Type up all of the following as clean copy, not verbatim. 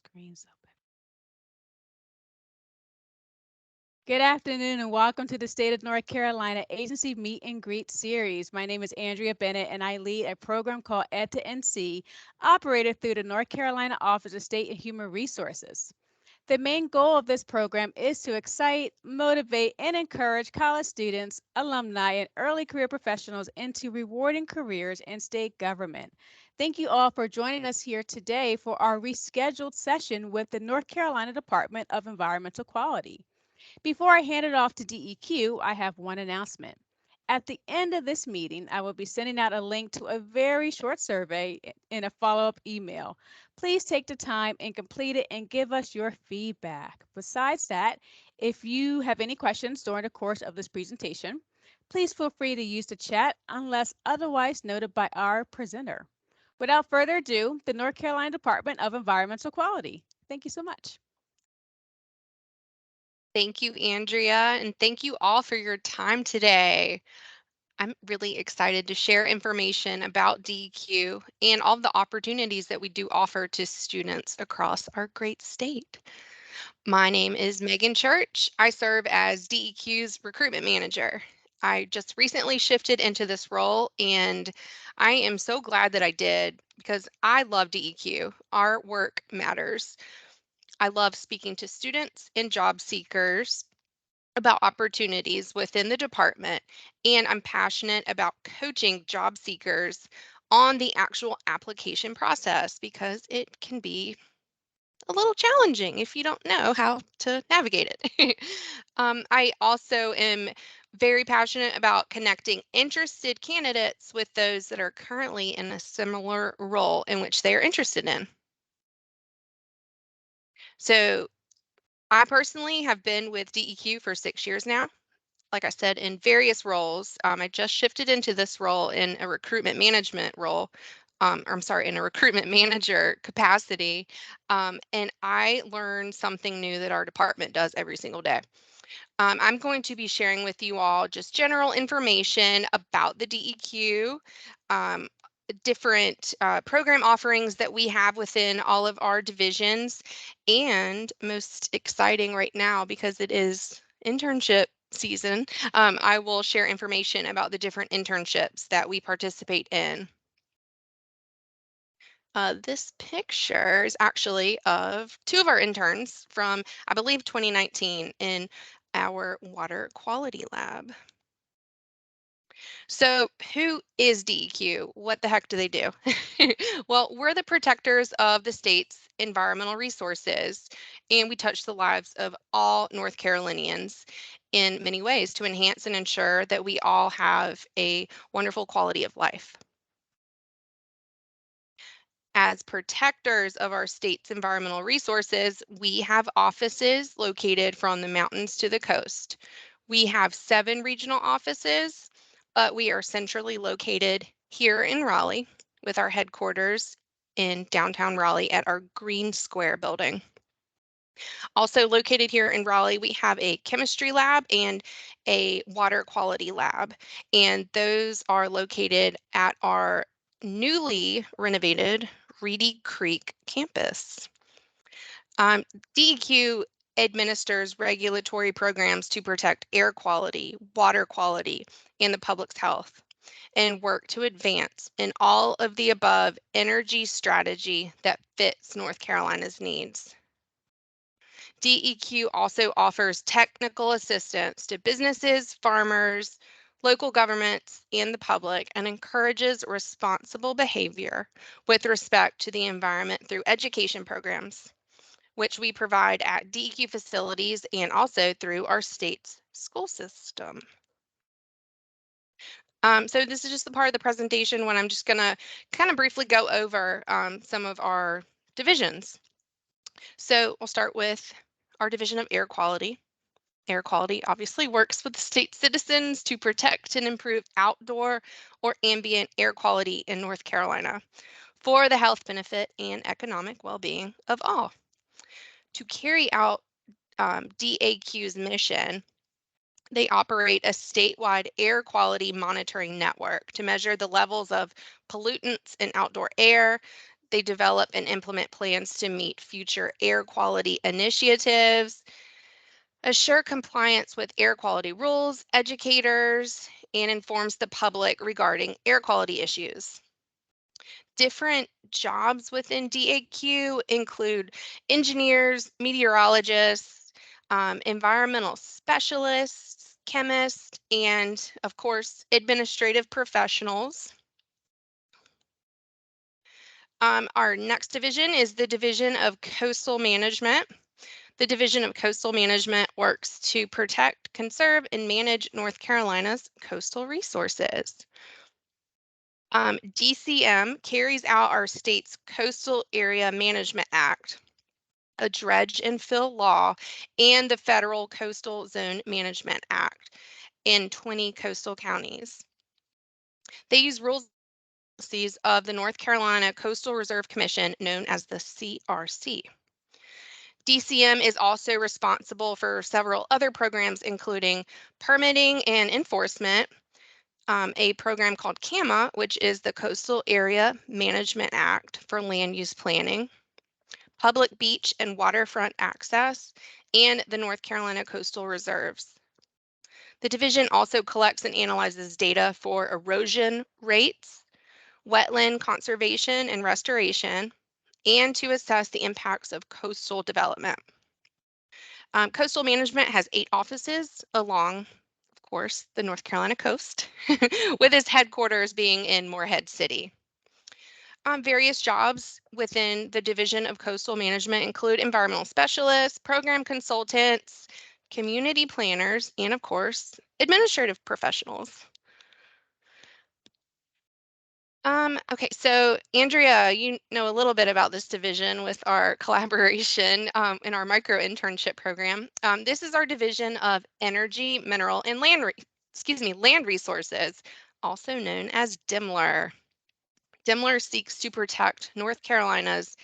Screen's open. Good afternoon and welcome to the State of North Carolina Agency Meet and Greet Series. My name is Andrea Bennett and I lead a program called Ed to NC, operated through the North Carolina Office of State and Human Resources. The main goal of this program is to excite, motivate, and encourage college students, alumni, and early career professionals into rewarding careers in state government. Thank you all for joining us here today for our rescheduled session with the North Carolina Department of Environmental Quality. Before I hand it off to DEQ, I have one announcement. At the end of this meeting, I will be sending out a link to a very short survey in a follow-up email. Please take the time and complete it and give us your feedback. Besides that, if you have any questions during the course of this presentation, please feel free to use the chat unless otherwise noted by our presenter. Without further ado, the North Carolina Department of Environmental Quality. Thank you so much. Thank you, Andrea, and thank you all for your time today. I'm really excited to share information about DEQ and all the opportunities that we do offer to students across our great state. My name is Megan Church. I serve as DEQ's recruitment manager. I just recently shifted into this role and I am so glad that I did because I love DEQ. Our work matters. I love speaking to students and job seekers about opportunities within the department, and I'm passionate about coaching job seekers on the actual application process because it can be a little challenging if you don't know how to navigate it. I also am very passionate about connecting interested candidates with those that are currently in a similar role in which they are interested in. So I personally have been with DEQ for 6 years now. Like I said, in various roles. I just shifted into this role in a recruitment management role. Or I'm sorry, in a recruitment manager capacity. And I learned something new that our department does every single day. I'm going to be sharing with you all just general information about the DEQ, um, different program offerings that we have within all of our divisions, and most exciting right now because it is internship season, I will share information about the different internships that we participate in. This picture is actually of two of our interns from, I believe, 2019 in our water quality lab. So who is DEQ? What the heck do they do? Well, we're the protectors of the state's environmental resources, and we touch the lives of all North Carolinians in many ways to enhance and ensure that we all have a wonderful quality of life. As protectors of our state's environmental resources, we have offices located from the mountains to the coast. We have 7 regional offices, but we are centrally located here in Raleigh with our headquarters in downtown Raleigh at our Green Square building. Also located here in Raleigh, we have a chemistry lab and a water quality lab, and those are located at our newly renovated Reedy Creek campus. DEQ administers regulatory programs to protect air quality, water quality, and the public's health, and work to advance in all of the above energy strategy that fits North Carolina's needs. DEQ also offers technical assistance to businesses, farmers, local governments, and the public, and encourages responsible behavior with respect to the environment through education programs, which we provide at DEQ facilities and also through our state's school system. So this is just the part of the presentation when I'm just going to kind of briefly go over some of our divisions. So we'll start with our division of air quality. Air quality obviously works with state citizens to protect and improve outdoor or ambient air quality in North Carolina for the health benefit and economic well-being of all. To carry out DAQ's mission, they operate a statewide air quality monitoring network to measure the levels of pollutants in outdoor air. They develop and implement plans to meet future air quality initiatives, assure compliance with air quality rules, educators, and informs the public regarding air quality issues. Different jobs within DAQ include engineers, meteorologists, environmental specialists, chemists, and of course, administrative professionals. Our next division is the Division of Coastal Management. The Division of Coastal Management works to protect, conserve, and manage North Carolina's coastal resources. DCM carries out our state's Coastal Area Management Act, a dredge and fill law, and the Federal Coastal Zone Management Act in 20 coastal counties. They use rules and policies of the North Carolina Coastal Reserve Commission, known as the CRC. DCM is also responsible for several other programs, including permitting and enforcement, a program called CAMA, which is the Coastal Area Management Act for land use planning, public beach and waterfront access, and the North Carolina Coastal Reserves. The division also collects and analyzes data for erosion rates, wetland conservation and restoration, and to assess the impacts of coastal development. Coastal management has 8 offices along, of course, the North Carolina coast, with its headquarters being in Morehead City. Various jobs within the Division of Coastal Management include environmental specialists, program consultants, community planners, and of course, administrative professionals. Okay, so Andrea, you know a little bit about this division with our collaboration in our micro internship program. This is our division of energy, mineral, and land resources, also known as DMLR. DMLR seeks to protect North Carolina's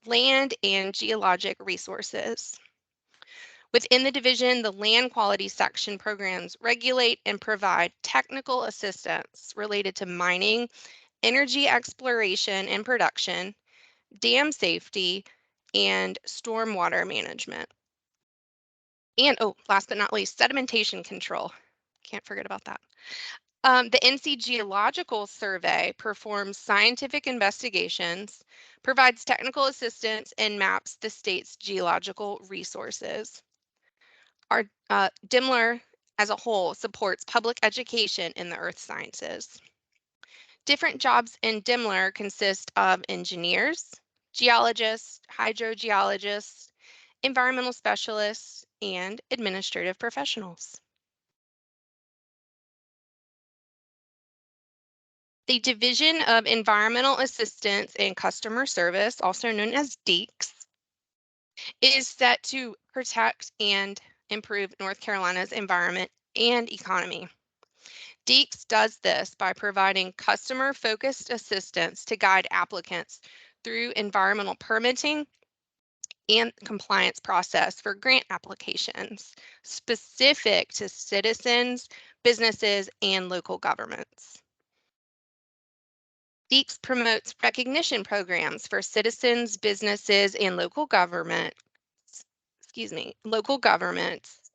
land and geologic resources. Within the division, the land quality section programs regulate and provide technical assistance related to mining, energy exploration and production, dam safety, and stormwater management. And oh, last but not least, sedimentation control. Can't forget about that. The NC Geological Survey performs scientific investigations, provides technical assistance, and maps the state's geological resources. Our DMLR as a whole supports public education in the earth sciences. Different jobs in DMLR consist of engineers, geologists, hydrogeologists, environmental specialists, and administrative professionals. The Division of Environmental Assistance and Customer Service, also known as DEACS, is set to protect and improve North Carolina's environment and economy. DEACS does this by providing customer-focused assistance to guide applicants through environmental permitting and compliance process for grant applications specific to citizens, businesses, and local governments. DEACS promotes recognition programs for citizens, businesses, and local governments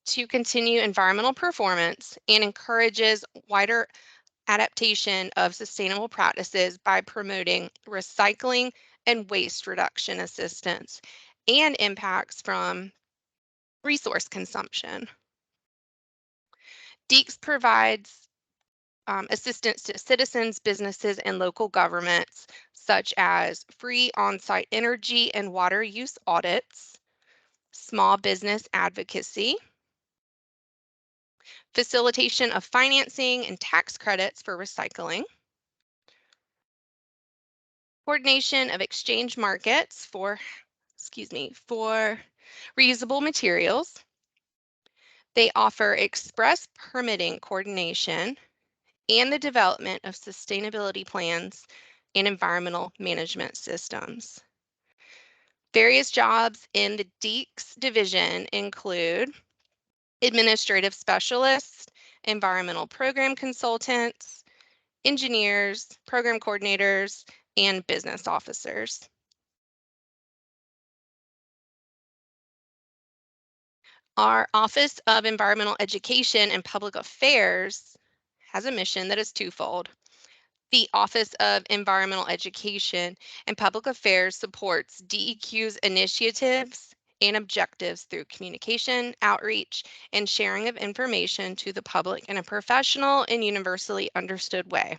to continue environmental performance and encourages wider adaptation of sustainable practices by promoting recycling and waste reduction assistance and impacts from resource consumption. DEACS provides assistance to citizens, businesses, and local governments, such as free on-site energy and water use audits, small business advocacy, facilitation of financing and tax credits for recycling, coordination of exchange markets for reusable materials. They offer express permitting coordination and the development of sustainability plans and environmental management systems. Various jobs in the DEACS division include administrative specialists, environmental program consultants, engineers, program coordinators, and business officers. Our Office of Environmental Education and Public Affairs has a mission that is twofold. The Office of Environmental Education and Public Affairs supports DEQ's initiatives and objectives through communication, outreach, and sharing of information to the public in a professional and universally understood way.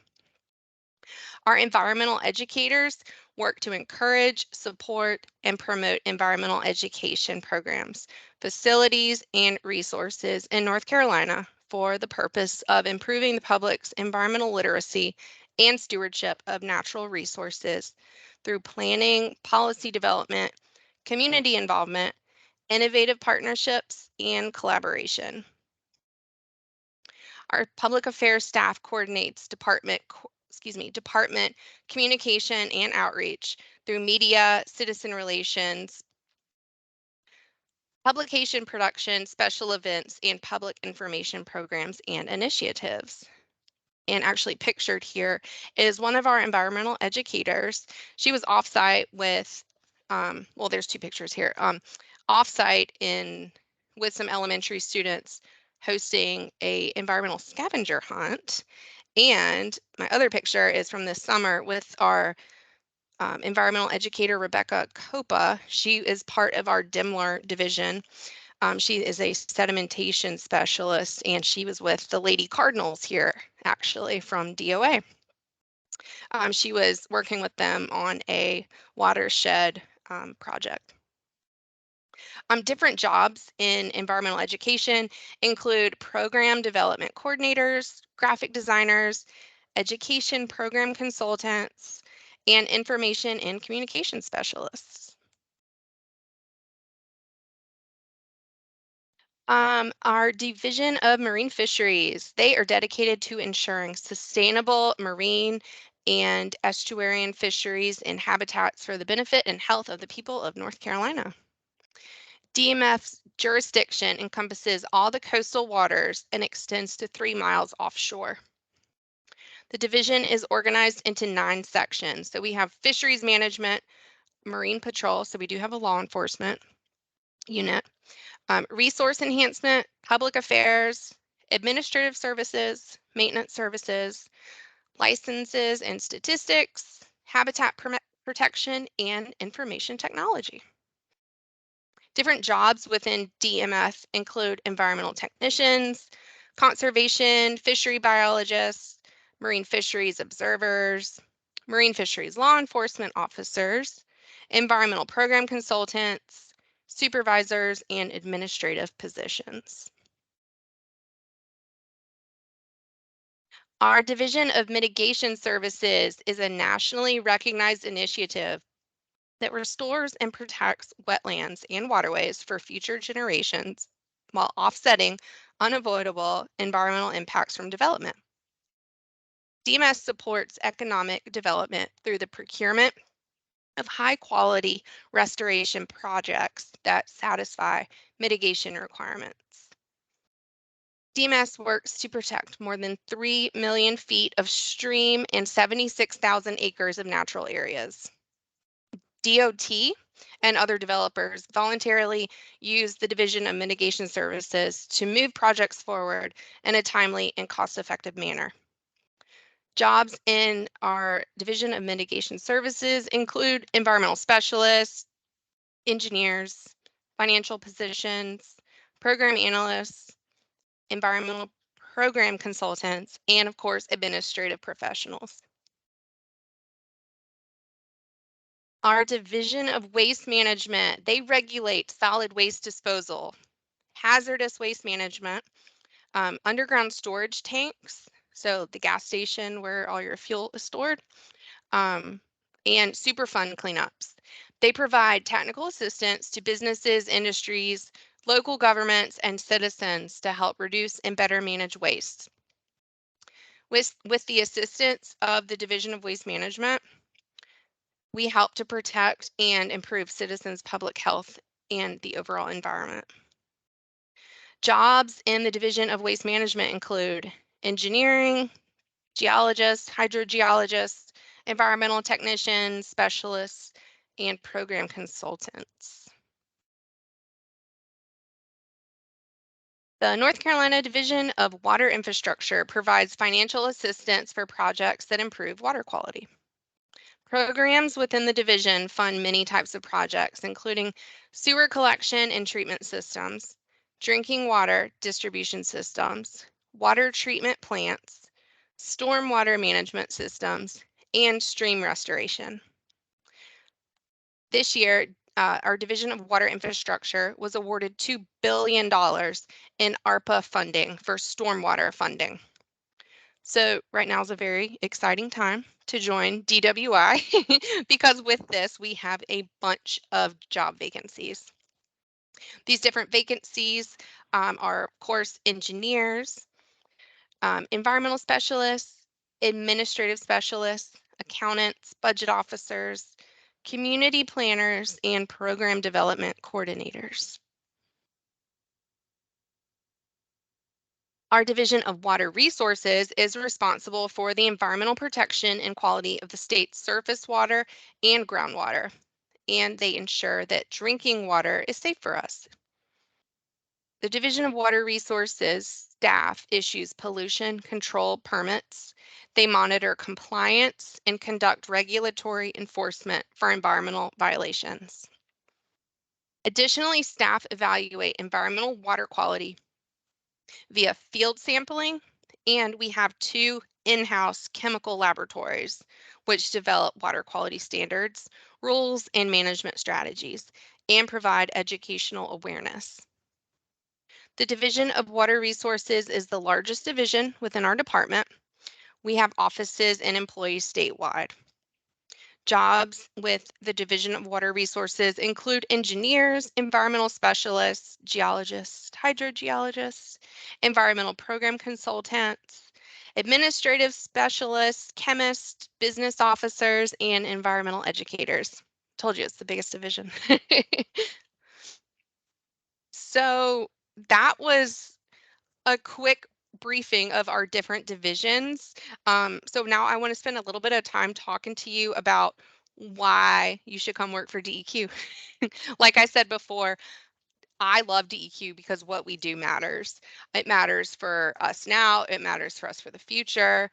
Our environmental educators work to encourage, support, and promote environmental education programs, facilities, and resources in North Carolina for the purpose of improving the public's environmental literacy and stewardship of natural resources through planning, policy development, community involvement, innovative partnerships, and collaboration. Our public affairs staff coordinates department communication and outreach through media, citizen relations, publication production, special events, and public information programs and initiatives. And actually pictured here is one of our environmental educators. She was offsite with, well, there's two pictures here, offsite with some elementary students hosting a environmental scavenger hunt. And my other picture is from this summer with our environmental educator, Rebecca Copa. She is part of our DIMLR division. She is a sedimentation specialist, and she was with the Lady Cardinals here, actually, from DOA. She was working with them on a watershed project. Different jobs in environmental education include program development coordinators, graphic designers, education program consultants, and information and communication specialists. Our Division of Marine Fisheries, they are dedicated to ensuring sustainable marine and estuarine fisheries and habitats for the benefit and health of the people of North Carolina. DMF's jurisdiction encompasses all the coastal waters and extends to 3 miles offshore. The division is organized into 9 sections. So we have fisheries management, marine patrol, so we do have a law enforcement unit, resource enhancement, public affairs, administrative services, maintenance services, licenses and statistics, habitat protection, and information technology. Different jobs within DMF include environmental technicians, conservation, fishery biologists, marine fisheries observers, marine fisheries law enforcement officers, environmental program consultants, supervisors, and administrative positions. Our Division of Mitigation Services is a nationally recognized initiative that restores and protects wetlands and waterways for future generations while offsetting unavoidable environmental impacts from development. DMS supports economic development through the procurement of high quality restoration projects that satisfy mitigation requirements. DMS works to protect more than 3 million feet of stream and 76,000 acres of natural areas. DOT and other developers voluntarily use the Division of Mitigation Services to move projects forward in a timely and cost-effective manner. Jobs in our Division of Mitigation Services include environmental specialists, engineers, financial positions, program analysts, environmental program consultants, and of course, administrative professionals. Our Division of Waste Management, they regulate solid waste disposal, hazardous waste management, underground storage tanks, so the gas station where all your fuel is stored, um, and Superfund cleanups. They provide technical assistance to businesses, industries, local governments, and citizens to help reduce and better manage waste. With the assistance of the Division of Waste Management, we help to protect and improve citizens' public health and the overall environment. Jobs in the Division of Waste Management include engineering, geologists, hydrogeologists, environmental technicians, specialists, and program consultants. The North Carolina Division of Water Infrastructure provides financial assistance for projects that improve water quality. Programs within the division fund many types of projects, including sewer collection and treatment systems, drinking water distribution systems, water treatment plants, stormwater management systems, and stream restoration. This year, our Division of Water Infrastructure was awarded $2 billion in ARPA funding for stormwater funding. So right now is a very exciting time to join DWI because with this, we have a bunch of job vacancies. These different vacancies are, of course, engineers, environmental specialists, administrative specialists, accountants, budget officers, community planners, and program development coordinators. Our Division of Water Resources is responsible for the environmental protection and quality of the state's surface water and groundwater, and they ensure that drinking water is safe for us. The Division of Water Resources staff issues pollution control permits. They monitor compliance and conduct regulatory enforcement for environmental violations. Additionally, staff evaluate environmental water quality via field sampling, and we have two in-house chemical laboratories which develop water quality standards, rules, and management strategies, and provide educational awareness. The Division of Water Resources is the largest division within our department. We have offices and employees statewide. Jobs with the Division of Water Resources include engineers, environmental specialists, geologists, hydrogeologists, environmental program consultants, administrative specialists, chemists, business officers, and environmental educators. Told you it's the biggest division. So that was a quick briefing of our different divisions. So now I want to spend a little bit of time talking to you about why you should come work for DEQ. Like I said before, I love DEQ because what we do matters. It matters for us now, it matters for us for the future.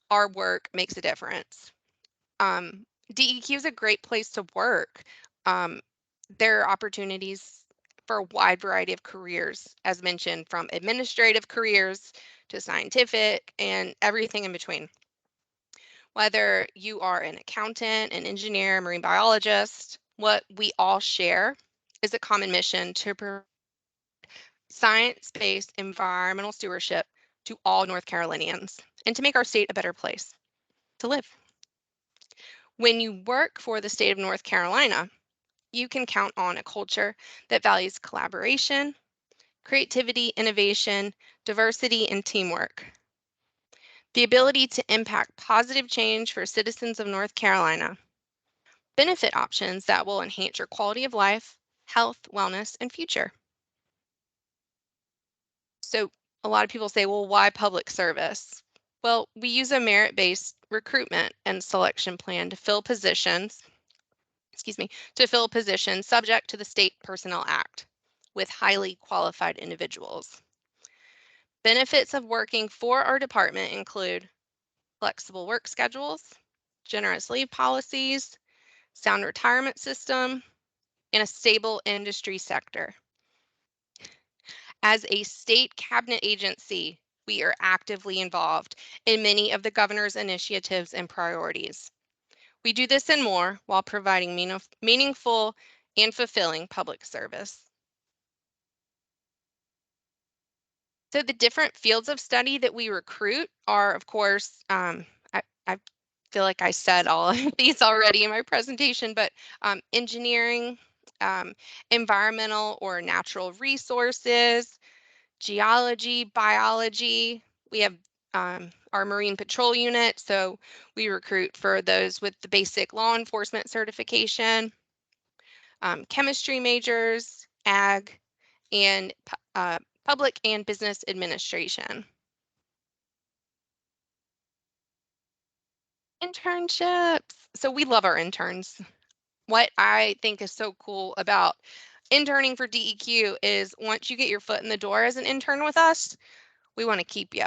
Our work makes a difference. Um, DEQ is a great place to work. Um, there are opportunities for a wide variety of careers, as mentioned, from administrative careers to scientific and everything in between. Whether you are an accountant, an engineer, marine biologist, what we all share is a common mission to provide science-based environmental stewardship to all North Carolinians and to make our state a better place to live. When you work for the state of North Carolina, you can count on a culture that values collaboration, creativity, innovation, diversity, and teamwork. The ability to impact positive change for citizens of North Carolina. Benefit options that will enhance your quality of life, health, wellness, and future. So a lot of people say, well, why public service? Well, we use a merit-based recruitment and selection plan to fill positions, to fill positions subject to the State Personnel Act with highly qualified individuals. Benefits of working for our department include flexible work schedules, generous leave policies, sound retirement system, and a stable industry sector. As a state cabinet agency, we are actively involved in many of the governor's initiatives and priorities. We do this and more while providing meaningful and fulfilling public service. So the different fields of study that we recruit are, of course, I feel like I said all of these already in my presentation, but engineering, um, environmental or natural resources, geology, biology. We have our Marine Patrol unit, so we recruit for those with the basic law enforcement certification, chemistry majors, ag, and public and business administration. Internships. So we love our interns. What I think is so cool about interning for DEQ is once you get your foot in the door as an intern with us, we want to keep you.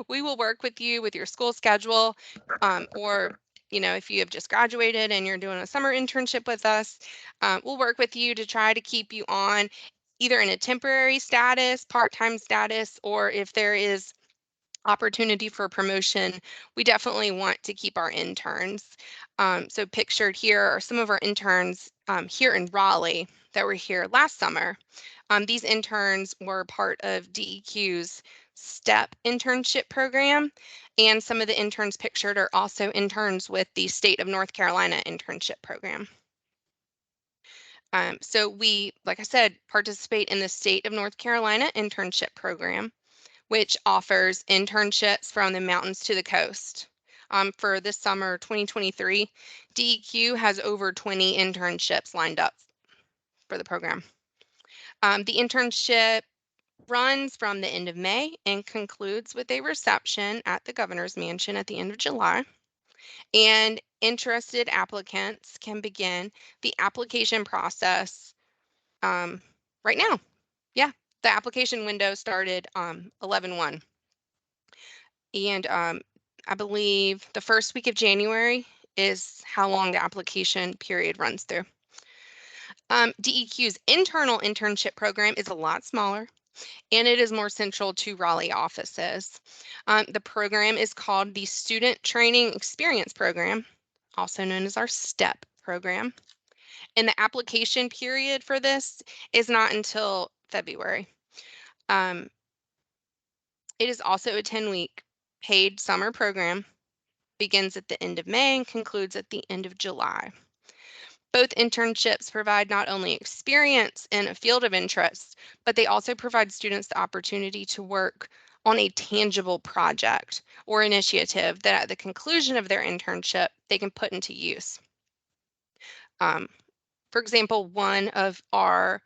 We will work with you with your school schedule, or if you have just graduated and you're doing a summer internship with us, we'll work with you to try to keep you on either in a temporary status, part-time status, or if there is opportunity for promotion, we definitely want to keep our interns. So pictured here are some of our interns here in Raleigh that were here last summer. These interns were part of DEQ's STEP internship program, and some of the interns pictured are also interns with the State of North Carolina internship program. So we, like I said, participate in the State of North Carolina internship program, which offers internships from the mountains to the coast. For this summer 2023, DEQ has over 20 internships lined up for the program. The internship runs from the end of May and concludes with a reception at the governor's mansion at the end of July. And interested applicants can begin the application process right now. Yeah, the application window started 11/1. And I believe the first week of January is how long the application period runs through. DEQ's internal internship program is a lot smaller, and it is more central to Raleigh offices. The program is called the Student Training Experience Program, also known as our STEP program. And the application period for this is not until February. Um, it is also a 10-week paid summer program, begins at the end of May and concludes at the end of July. Both internships provide not only experience in a field of interest, but they also provide students the opportunity to work on a tangible project or initiative that at the conclusion of their internship, they can put into use. Um, for example, one of our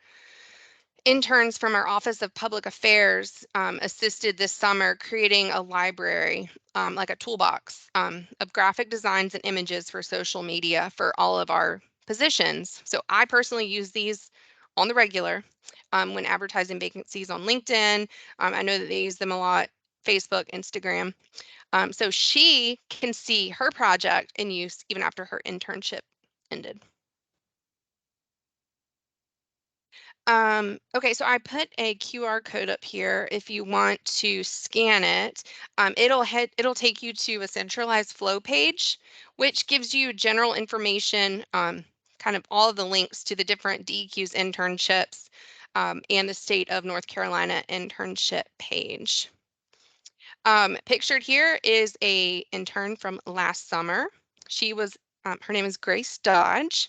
interns from our Office of Public Affairs assisted this summer creating a library, like a toolbox of graphic designs and images for social media for all of our positions. So I personally use these on the regular when advertising vacancies on LinkedIn. I know that they use them a lot, Facebook, Instagram. So she can see her project in use even after her internship ended. Okay, so I put a QR code up here if you want to scan it. It'll take you to a centralized flow page, which gives you general information, kind of all of the links to the different DEQ's internships, and the State of North Carolina internship page. Pictured here is a intern from last summer. She was her name is Grace Dodge.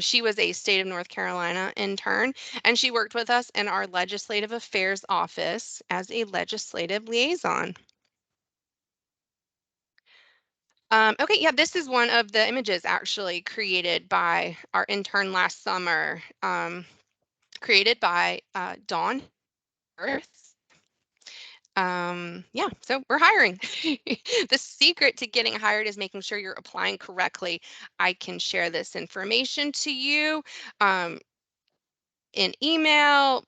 She was a State of North Carolina intern, and she worked with us in our Legislative Affairs office as a legislative liaison. Okay, yeah, this is one of the images actually created by our intern last summer, created by Dawn Earth. Yeah, so we're hiring. The secret to getting hired is making sure you're applying correctly. I can share this information to you in email,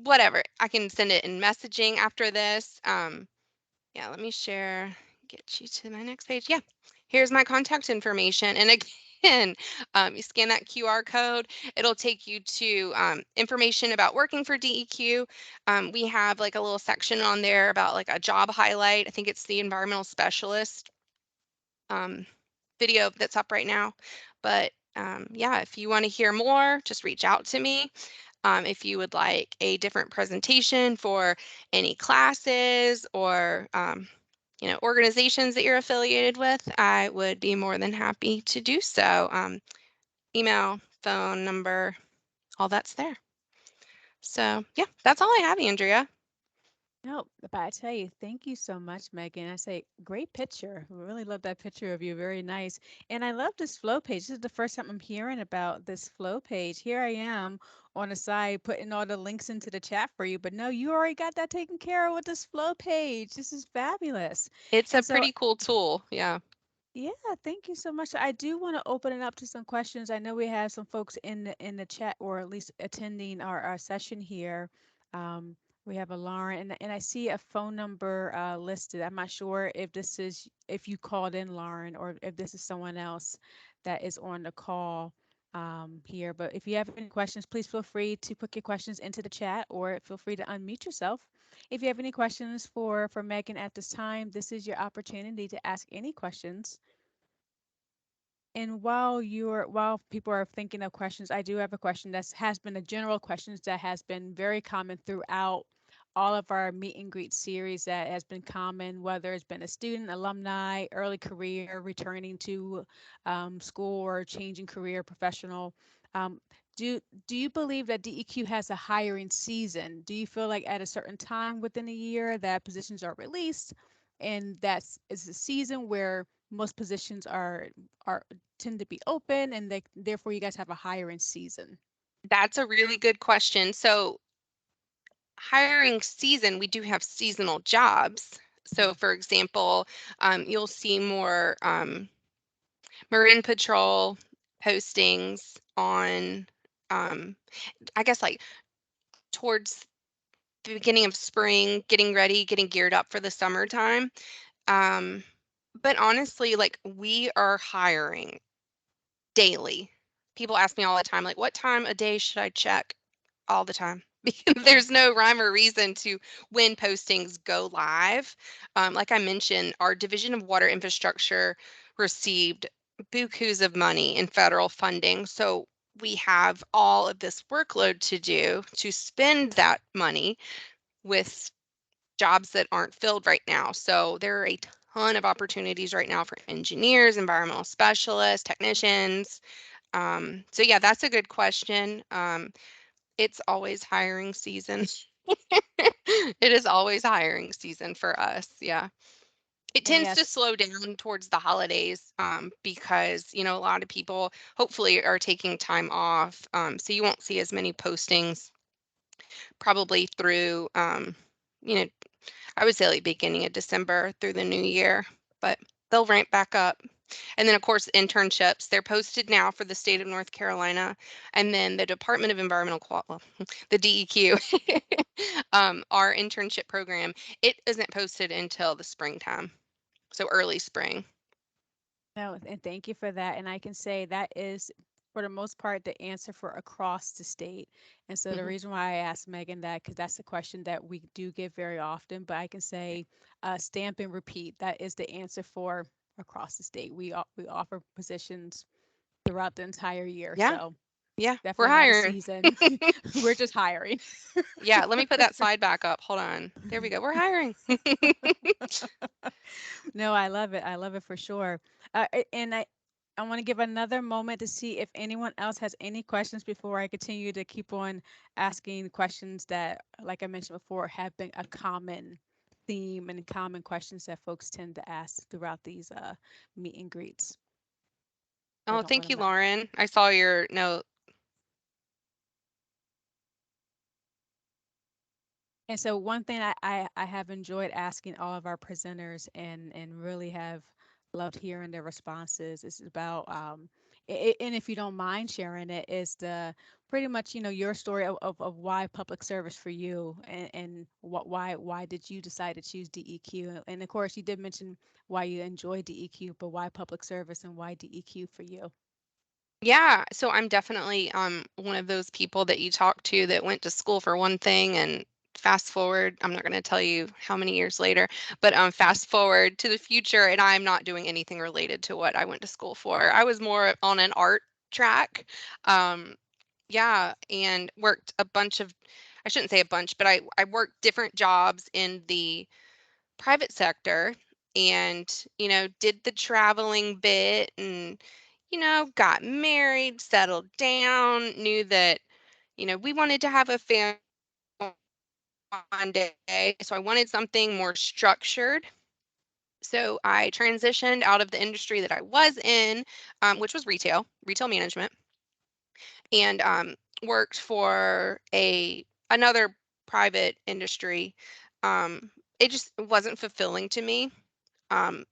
whatever. I can send it in messaging after this. Yeah, let me share, get you to my next page. Yeah, here's my contact information. And again, you scan that QR code, it'll take you to information about working for DEQ. We have like a little section on there about like a job highlight. I think it's the environmental specialist video that's up right now. But yeah, if you want to hear more, just reach out to me. If you would like a different presentation for any classes or organizations that you're affiliated with, I would be more than happy to do so. Email, phone number, all that's there. So yeah, that's all I have, Andrea. No, but I tell you, thank you so much, Megan. I say, great picture. I really love that picture of you. Very nice. And I love this flow page. This is the first time I'm hearing about this flow page. Here I am on the side putting all the links into the chat for you. But no, you already got that taken care of with this flow page. This is fabulous. It's a And so pretty cool tool. Yeah. Yeah, thank you so much. I do want to open it up to some questions. I know we have some folks in the chat or at least attending our session here. Um, we have a Lauren and I see a phone number listed. I'm not sure if this is if you called in Lauren or if this is someone else that is on the call here. But if you have any questions, please feel free to put your questions into the chat or feel free to unmute yourself. If you have any questions for Megan at this time, this is your opportunity to ask any questions. And while people are thinking of questions, I do have a question that has been a general question that has been very common throughout all of our meet and greet series that has been common, whether it's been a student, alumni, early career, returning to school or changing career, professional. Um, do do you believe that DEQ has a hiring season? Do you feel like at a certain time within a year that positions are released, and that's is a season where most positions are tend to be open and they therefore you guys have a hiring season? That's a really good question. So, hiring season, we do have seasonal jobs. So, Mhm. for example, you'll see more Marine Patrol postings on, I guess, like towards the beginning of spring, getting ready, getting geared up for the summertime. Um, but honestly, like we are hiring daily. People ask me all the time, like, what time a day should I check? All the time. Because there's no rhyme or reason to when postings go live. Like I mentioned, our Division of Water Infrastructure received bukus of money in federal funding. So we have all of this workload to do to spend that money with jobs that aren't filled right now. So there are a ton of opportunities right now for engineers, environmental specialists, technicians. So yeah, that's a good question. It's always hiring season. It is always hiring season for us. Yeah. It And tends to yes, slow down towards the holidays because, a lot of people hopefully are taking time off. So you won't see as many postings probably through, you know, I would say like beginning of December through the new year, but they'll ramp back up. And then, of course, internships, they're posted now for the state of North Carolina. And then the Department of Environmental Quality, well, the DEQ, our internship program, it isn't posted until the springtime. So early spring. no, and thank you for that. And I can say that is, for the most part, the answer for across the state. And so the Hmm. reason why I asked Megan that, because that's a question that we do get very often, but I can say stamp and repeat. That is the answer for across the state. We offer positions throughout the entire year. Yeah. So Yeah. We're definitely not a hiring. season. We're just hiring. Yeah. Let me put that slide back up. Hold on. There we go. We're hiring. No, I love it. I love it for sure. And I want to give another moment to see if anyone else has any questions before I continue to keep on asking questions that, like I mentioned before, have been a common theme and common questions that folks tend to ask throughout these meet and greets. I Oh, don't want thank to you, mess. Lauren. I saw your note. And so one thing I have enjoyed asking all of our presenters and really have loved hearing their responses is about and if you don't mind sharing it is the pretty much your story of why public service for you and what why did you decide to choose DEQ, and of course you did mention why you enjoy DEQ, but why public service and why DEQ for you. Yeah, so I'm definitely one of those people that you talk to that went to school for one thing and fast forward, I'm not going to tell you how many years later, but fast forward to the future and I'm not doing anything related to what I went to school for. I was more on an art track. Um yeah, and worked a bunch of I shouldn't say a bunch, but I worked different jobs in the private sector and did the traveling bit and got married, settled down, knew that we wanted to have a family one day, so I wanted something more structured. So I transitioned out of the industry that I was in, which was retail management, and worked for a another private industry. It just wasn't fulfilling to me. Um,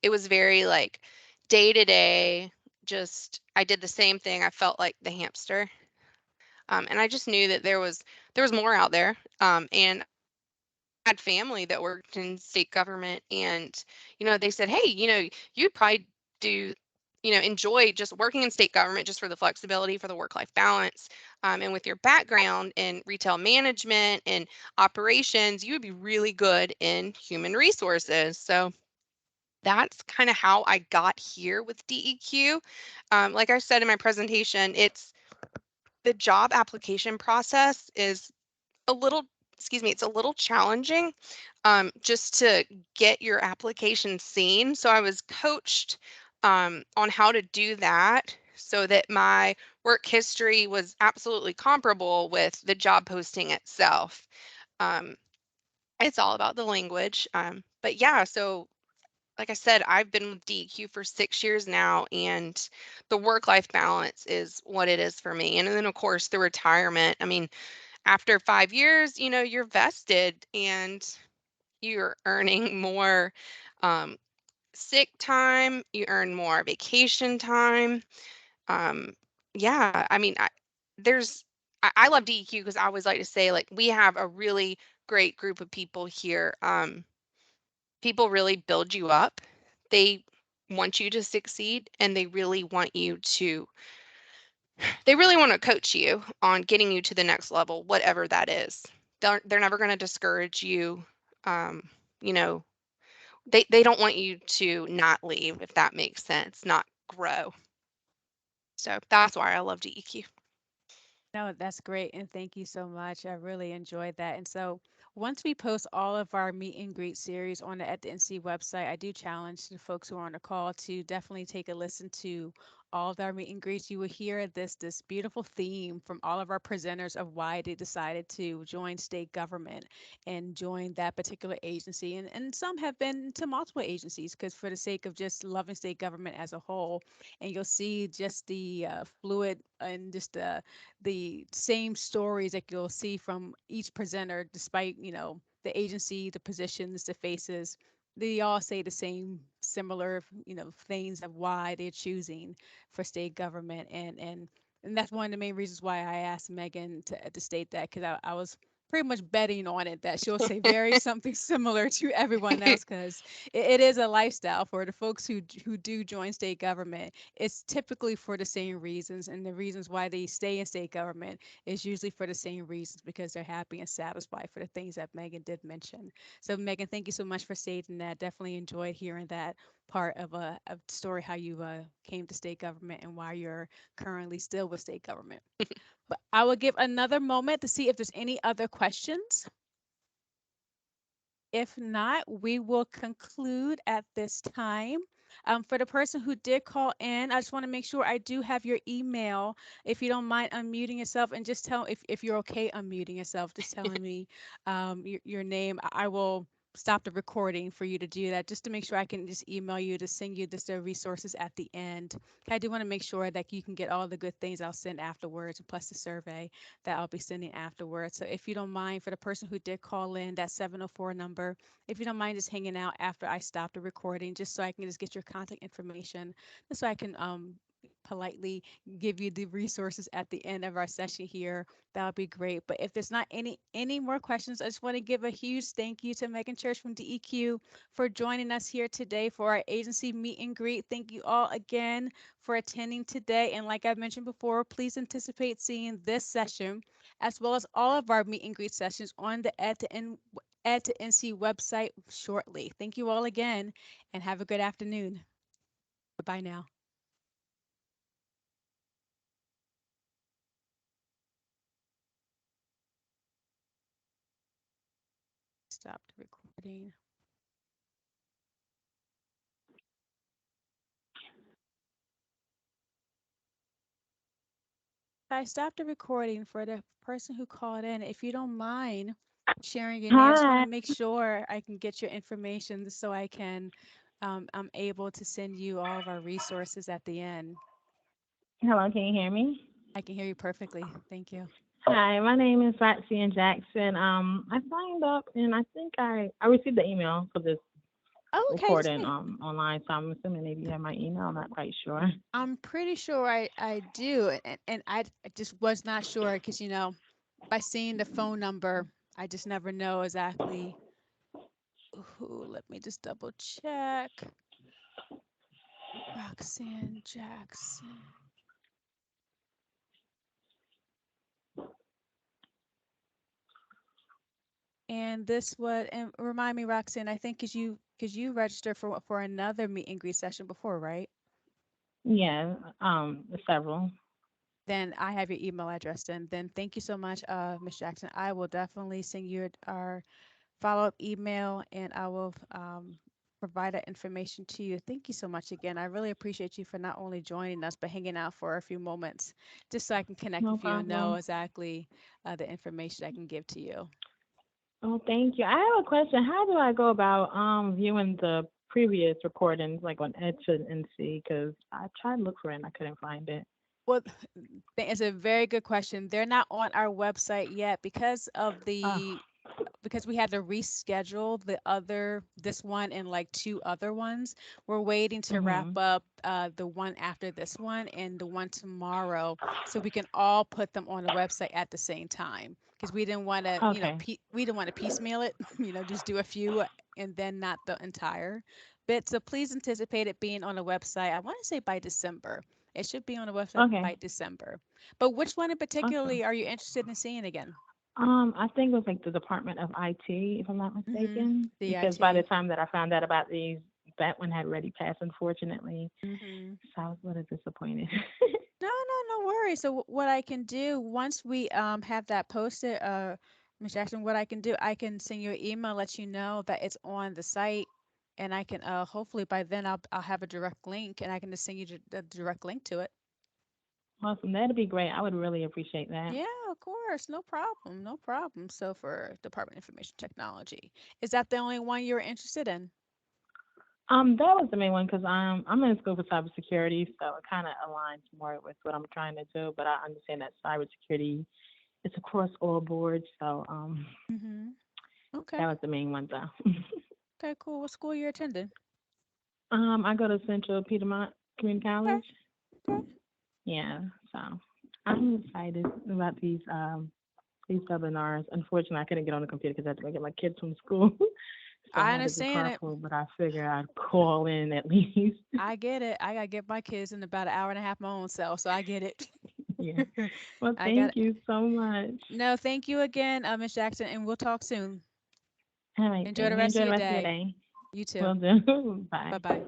it was very like day to day. Just I did the same thing. I felt like the hamster, and I just knew that there was more out there. And had family that worked in state government, and they said, hey, you'd probably do enjoy just working in state government just for the flexibility, for the work life balance, and with your background in retail management and operations, you would be really good in human resources. So that's kind of how I got here with DEQ. Like I said in my presentation, it's the job application process is a little, excuse me, it's a little challenging, just to get your application seen. So I was coached on how to do that so that my work history was absolutely comparable with the job posting itself. Um, it's all about the language. But yeah, so like I said, I've been with DEQ for 6 years now, and the work-life balance is what it is for me. And then, of course, the retirement. I mean, after 5 years, you're vested and you're earning more um, sick time, you earn more vacation time. Um, yeah, I mean, I love DEQ because I always like to say, like, we have a really great group of people here. People really build you up. They want you to succeed, and they really want to coach you on getting you to the next level, whatever that is. They're never going to discourage you. Um, you know, they don't want you to not leave, if that makes sense, not grow. So that's why I love DEQ. No, that's great. And thank you so much. I really enjoyed that. And so once we post all of our meet and greet series on the At the NC website, I do challenge the folks who are on the call to definitely take a listen to all of our meet and greets. You will hear this beautiful theme from all of our presenters of why they decided to join state government and join that particular agency. And some have been to multiple agencies because for the sake of just loving state government as a whole. And you'll see just the fluid and just the same stories that you'll see from each presenter, despite, the agency, the positions, the faces. They all say the same similar, things of why they're choosing for state government. And that's one of the main reasons why I asked Megan to state that, because I was pretty much betting on it that she'll say very something similar to everyone else, because it is a lifestyle for the folks who do join state government. It's typically for the same reasons, and the reasons why they stay in state government is usually for the same reasons, because they're happy and satisfied for the things that Megan did mention. So Megan, thank you so much for stating that. Definitely enjoyed hearing that part of a story, how you came to state government and why you're currently still with state government. But I will give another moment to see if there's any other questions. If not, we will conclude at this time. For the person who did call in, I just want to make sure I do have your email. If you don't mind unmuting yourself and just tell if you're okay unmuting yourself, just telling me your name. I will stop the recording for you to do that, just to make sure I can just email you to send you just the resources at the end. I do want to make sure that you can get all the good things I'll send afterwards, and plus the survey that I'll be sending afterwards. So if you don't mind, for the person who did call in, that 704 number, if you don't mind just hanging out after I stop the recording, just so I can just get your contact information, just so I can politely give you the resources at the end of our session here, that would be great. But if there's not any more questions, I just want to give a huge thank you to Megan Church from DEQ for joining us here today for our agency meet and greet. Thank you all again for attending today. And like I mentioned before, please anticipate seeing this session as well as all of our meet and greet sessions on the Ed to NC website shortly. Thank you all again, and have a good afternoon. Bye now. Stop the recording. I stopped the recording for the person who called in. If you don't mind sharing your name, I just want Hi. to make sure I can get your information so I'm able to send you all of our resources at the end. Hello, can you hear me? I can hear you perfectly. Thank you. Hi, my name is Roxanne Jackson. I signed up and I think I received the email for this Oh, okay, recording sweet. online, so I'm assuming maybe you have my email. I'm not quite sure. I'm pretty sure I do, and I just was not sure because by seeing the phone number, I just never know exactly who. Let me just double check. Roxanne Jackson. And this what and remind me, Roxanne, I think because you registered for another meet and greet session before, right? Yeah, several. Then I have your email address. Then thank you so much, Miss Jackson. I will definitely send you our follow-up email, and I will provide that information to you. Thank you so much again. I really appreciate you for not only joining us, but hanging out for a few moments, just so I can connect No with you and know problem. exactly the information I can give to you. Oh, thank you. I have a question. How do I go about viewing the previous recordings, like on Edge and see? Because I tried to look for it and I couldn't find it. Well, it's a very good question. They're not on our website yet Oh, because we had to reschedule this one and like two other ones. We're waiting to wrap mhm. up the one after this one and the one tomorrow, so we can all put them on the website at the same time. Because we didn't want to, Okay. we didn't want to piecemeal it, just do a few and then not the entire bit. So please anticipate it being on the website. I want to say by December. It should be on the website Okay. by December. But which one in Awesome. particularly are you interested in seeing again? I think it was like the Department of IT, if I'm not Mm-hmm. mistaken, The because by the IT. time that I found out about these, that one had already passed, unfortunately. Mm-hmm. So I was a little disappointed. No, no, no worries. So what I can do once we have that posted, Ms. Jackson, what I can do, I can send you an email, let you know that it's on the site, and I can hopefully by then I'll have a direct link, and I can just send you the direct link to it. Awesome. That'd be great. I would really appreciate that. Yeah, of course, no problem, no problem. So for Department of Information Technology, is that the only one you're interested in? That was the main one because I'm in school for cybersecurity, so it kind of aligns more with what I'm trying to do. But I understand that cybersecurity is across all boards, so Mm-hmm. Okay. that was the main one though. Okay, cool. What school you're attending? I go to Central Piedmont Community Okay. College. Okay. Yeah, so I'm excited about these webinars. Unfortunately, I couldn't get on the computer because I had to go get my kids from school, so I I had to do understand it. carpool. But I figured I'd call in at least. I get it. I gotta get my kids in about an hour and a half my own self, so I get it. Yeah. Well, I got thank it. you so much. No, thank you again, Miss Jackson, and we'll talk soon. All right, Enjoy then the you rest of enjoy the your rest of your day. day. You too. Will do. Bye. Bye bye.